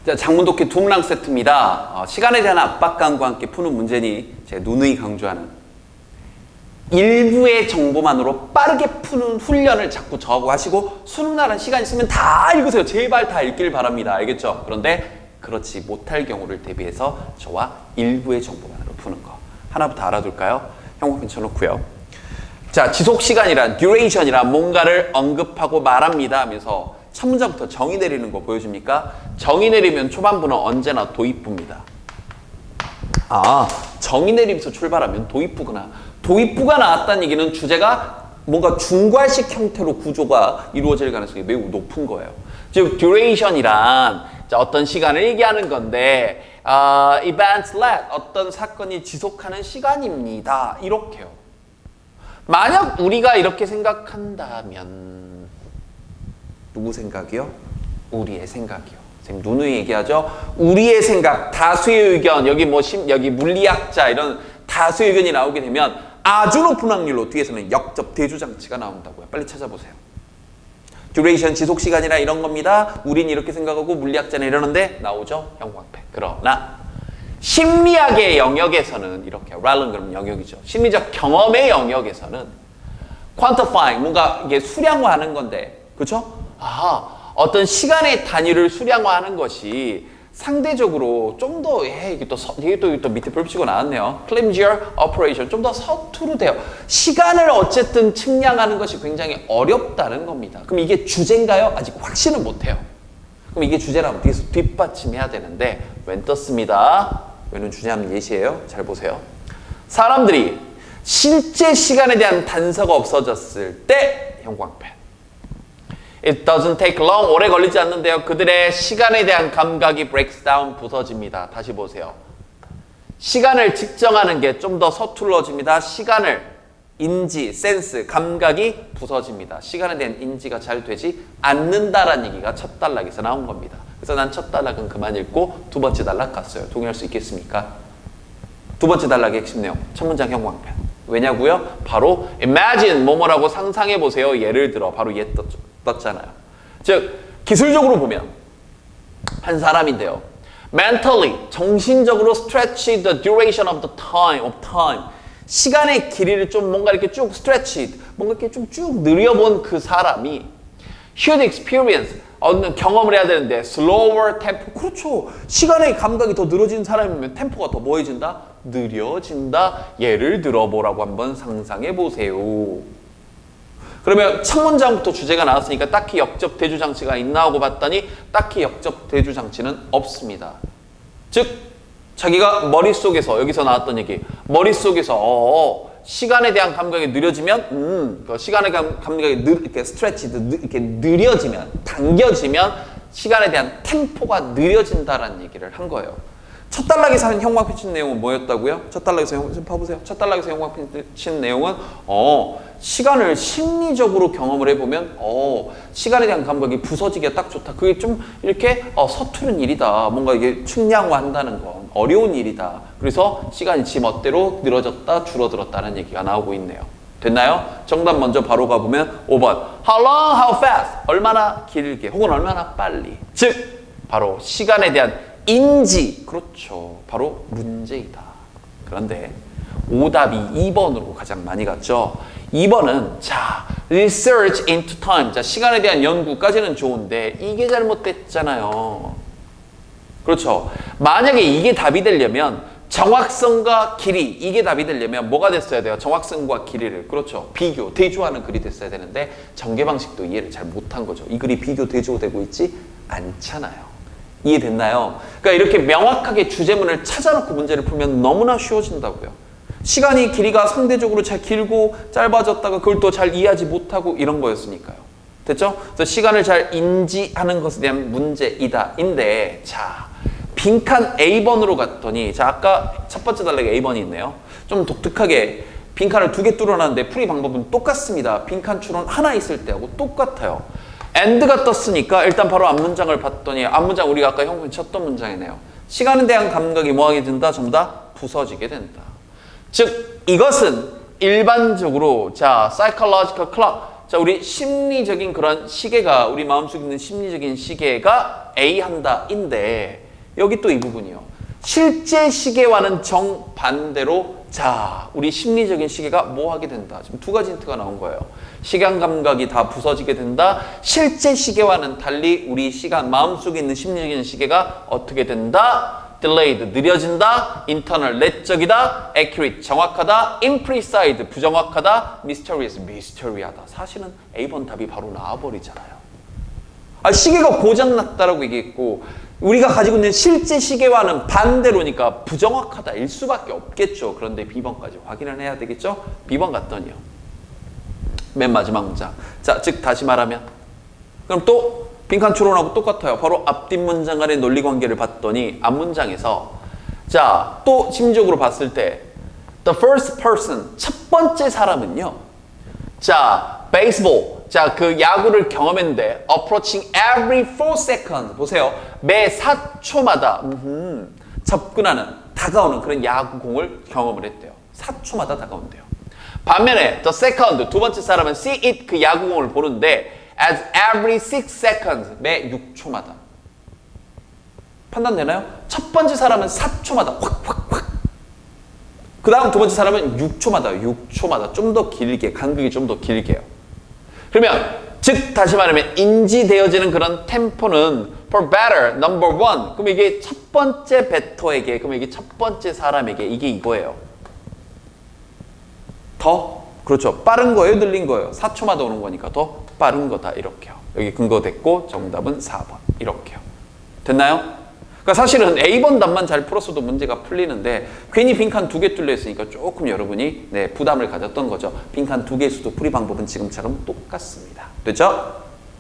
자, 장문독해 두 문항 세트입니다. 시간에 대한 압박감과 함께 푸는 문제니 제가 누누이 강조하는 일부의 정보만으로 빠르게 푸는 훈련을 자꾸 저하고 하시고 수능날은 시간 있으면 다 읽으세요. 제발 다 읽길 바랍니다. 알겠죠? 그런데 그렇지 못할 경우를 대비해서 저와 일부의 정보만으로 푸는 거 하나부터 알아둘까요? 형광펜 쳐놓고요. 자, 지속시간이란 duration이란 뭔가를 언급하고 말합니다 하면서 첫 문장부터 정의 내리는 거 보여줍니까? 정의 내리면 초반부는 언제나 도입부입니다. 아, 정의 내리면서 출발하면 도입부구나. 도입부가 나왔다는 얘기는 주제가 뭔가 중괄식 형태로 구조가 이루어질 가능성이 매우 높은 거예요. 즉, duration이란 어떤 시간을 얘기하는 건데 events last, 어떤 사건이 지속하는 시간입니다. 이렇게요. 만약 우리가 이렇게 생각한다면 누구 생각이요? 우리의 생각이요. 선생님 누누이 얘기하죠. 우리의 생각, 다수의 의견, 여기 물리학자 이런 다수의 의견이 나오게 되면 아주 높은 확률로 뒤에서는 역접 대조장치가 나온다고요. 빨리 찾아보세요. 듀레이션 지속시간이라 이런 겁니다. 우린 이렇게 생각하고 물리학자는 이러는데 나오죠. 형광펜. 그러나 심리학의 영역에서는 이렇게 랄런 그럼 영역이죠. 심리적 경험의 영역에서는 quantifying 뭔가 이게 수량화하는 건데 그렇죠? 어떤 시간의 단위를 수량화하는 것이 상대적으로 좀 더 이게 또 밑에 볼 치고 나왔네요. Clumsier operation 좀 더 서투르대요. 시간을 어쨌든 측량하는 것이 굉장히 어렵다는 겁니다. 그럼 이게 주제인가요? 아직 확신은 못해요. 그럼 이게 주제라면 뒤에서 뒷받침해야 되는데 웬 떴습니다. 왜는 주제하면 예시예요. 잘 보세요. 사람들이 실제 시간에 대한 단서가 없어졌을 때 형광펜. It doesn't take long. 오래 걸리지 않는데요. 그들의 시간에 대한 감각이 breaks down, 부서집니다. 다시 보세요. 시간을 측정하는 게 좀 더 서툴러집니다. 시간을 인지, 센스, 감각이 부서집니다. 시간에 대한 인지가 잘 되지 않는다라는 얘기가 첫 단락에서 나온 겁니다. 그래서 난 첫 단락은 그만 읽고 두 번째 단락 갔어요. 동의할 수 있겠습니까? 두 번째 단락의 핵심 내용. 첫 문장 형광펜. 왜냐고요? 바로 imagine 뭐뭐라고 상상해 보세요. 예를 들어 바로 얘 떴잖아요. 즉 기술적으로 보면 한 사람인데요. mentally 정신적으로 stretch the duration of time 시간의 길이를 좀 뭔가 이렇게 쭉 stretch 뭔가 이렇게 좀 쭉 늘려본 그 사람이 should experience 어느 경험을 해야 되는데 slower tempo 그렇죠. 시간의 감각이 더 늘어지는 사람이면 템포가 더 뭐해진다? 느려진다. 예를 들어보라고 한번 상상해 보세요. 그러면 첫 문장부터 주제가 나왔으니까 딱히 역접 대조 장치가 있나 하고 봤더니 딱히 역접 대조 장치는 없습니다. 즉 자기가 머릿속에서 여기서 나왔던 얘기 머릿속에서 시간에 대한 감각이 느려지면 그 시간의 감각이 이렇게 이렇게 느려지면 당겨지면 시간에 대한 템포가 느려진다라는 얘기를 한 거예요. 첫 단락에서 하는 형광펜 친 내용은 뭐였다고요? 첫 단락에서 좀 봐보세요. 첫 단락에서 형광펜 친 내용은 시간을 심리적으로 경험을 해보면 시간에 대한 감각이 부서지기가 딱 좋다. 그게 좀 이렇게 서투른 일이다. 뭔가 이게 측량화한다는 건 어려운 일이다. 그래서 시간이 지 멋대로 늘어졌다 줄어들었다는 얘기가 나오고 있네요. 됐나요? 정답 먼저 바로 가보면 5번 How long, how fast? 얼마나 길게 혹은 얼마나 빨리. 즉 바로 시간에 대한 인지, 그렇죠. 바로 문제이다. 그런데 오답이 2번으로 가장 많이 갔죠. 2번은 자, research into time. 자, 시간에 대한 연구까지는 좋은데 이게 잘못됐잖아요. 그렇죠. 만약에 이게 답이 되려면 정확성과 길이 이게 답이 되려면 뭐가 됐어야 돼요? 정확성과 길이를 그렇죠. 비교, 대조하는 글이 됐어야 되는데 전개 방식도 이해를 잘 못한 거죠. 이 글이 비교, 대조되고 있지 않잖아요. 이해됐나요? 그러니까 이렇게 명확하게 주제문을 찾아놓고 문제를 풀면 너무나 쉬워진다고요. 시간이 길이가 상대적으로 잘 길고 짧아졌다가 그걸 또 잘 이해하지 못하고 이런 거였으니까요. 됐죠? 그래서 시간을 잘 인지하는 것에 대한 문제이다. 인데 자 빈칸 A번으로 갔더니 자 아까 첫 번째 단락에 A번이 있네요. 좀 독특하게 빈칸을 2개 뚫어놨는데 풀이 방법은 똑같습니다. 빈칸 추론 하나 있을 때하고 똑같아요. and가 떴으니까 일단 바로 앞문장을 봤더니 앞문장 우리가 아까 형광펜 쳤던 문장이네요. 시간에 대한 감각이 뭐하게 된다? 전부 다 부서지게 된다. 즉 이것은 일반적으로 자 psychological clock 자, 우리 심리적인 그런 시계가, 우리 마음속에 있는 심리적인 시계가 A 한다인데, 여기 또 이 부분이요. 실제 시계와는 정반대로, 자, 우리 심리적인 시계가 뭐 하게 된다. 지금 두 가지 힌트가 나온 거예요. 시간 감각이 다 부서지게 된다. 실제 시계와는 달리 우리 시간, 마음속에 있는 심리적인 시계가 어떻게 된다? delayed, 느려진다. internal, 내적이다. accurate, 정확하다. imprecise, 부정확하다. mysterious, 미스터리하다. 사실은 A번 답이 바로 나와버리잖아요. 아, 시계가 고장났다라고 얘기했고, 우리가 가지고 있는 실제 시계와는 반대로니까 부정확하다일 수밖에 없겠죠. 그런데 B번까지 확인을 해야 되겠죠? B번 갔더니요. 맨 마지막 문장. 자, 즉 다시 말하면, 그럼 또 빈칸 추론하고 똑같아요. 바로 앞뒷 문장 간의 논리 관계를 봤더니 앞문장에서, 자, 또 심리적으로 봤을 때 the first person, 첫 번째 사람은요. 자, baseball, 자, 그 야구를 경험했는데 approaching every 4 seconds. 보세요. 매 4초마다 접근하는, 다가오는 그런 야구공을 경험을 했대요. 4초마다 다가온대요. 반면에 the second, 두 번째 사람은 see it, 그 야구공을 보는데 as every 6 seconds, 매 6초마다. 판단되나요? 첫 번째 사람은 4초마다 확. 그 다음 두 번째 사람은 6초마다 좀 더 길게, 간극이 좀 더 길게요. 그러면 즉 다시 말하면 인지되어지는 그런 템포는 for better, number one. 그럼 이게 첫 번째 베터에게, 그럼 이게 첫 번째 사람에게 이게 이거예요. 더, 그렇죠. 빠른 거예요, 늘린 거예요. 4초마다 오는 거니까 더 빠른 거다, 이렇게요. 여기 근거 됐고 정답은 4번 이렇게요. 됐나요? 그러니까 사실은 A번 답만 잘 풀었어도 문제가 풀리는데 괜히 빈칸 2개 뚫려 있으니까 조금 여러분이 부담을 가졌던 거죠. 빈칸 2개 수도 풀이 방법은 지금처럼 똑같습니다. 됐죠?